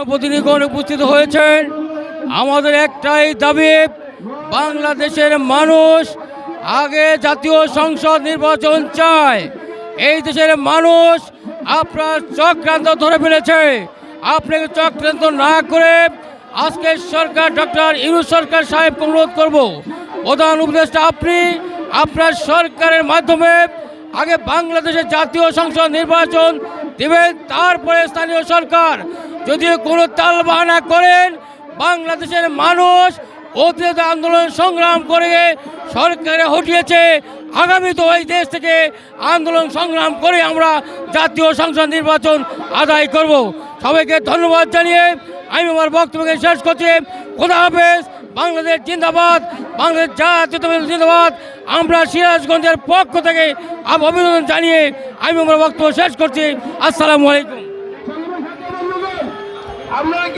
প্রতিনিধিগণ উপস্থিত হয়েছেন। আমাদের একটাই দাবি, বাংলাদেশের মানুষ আগে জাতীয় সংসদ নির্বাচন চায়। এই দেশের মানুষ আপনার চক্রান্ত ধরে ফেলেছে। আপনাকে চক্রান্ত না করে আজকের সরকার ডক্টর ইউনূস সরকার সাহেবকে অনুরোধ করব, প্রধান উপদেষ্টা আপনি আপনার সরকারের মাধ্যমে আগে বাংলাদেশের জাতীয় সংসদ নির্বাচন দেবেন, তারপরে স্থানীয় সরকার। যদি কোনো তালবাহানা করেন, বাংলাদেশের মানুষ অতীত আন্দোলন সংগ্রাম করে সরকারে হটিয়েছে। আগামী তো এই দেশ থেকে আন্দোলন সংগ্রাম করে আমরা জাতীয় সংসদ নির্বাচন আদায় করব। সবাইকে ধন্যবাদ জানিয়ে আমি আমার বক্তব্যকে শেষ করছি। খোদা হাফেজ। বাংলাদেশ জিন্দাবাদ, বাংলাদেশ জাতীয়তাবাদী জিন্দাবাদ। আমরা সিরাজগঞ্জের পক্ষ থেকে অভিনন্দন জানিয়ে আমি আমার বক্তব্য শেষ করছি। আসসালামু আলাইকুম।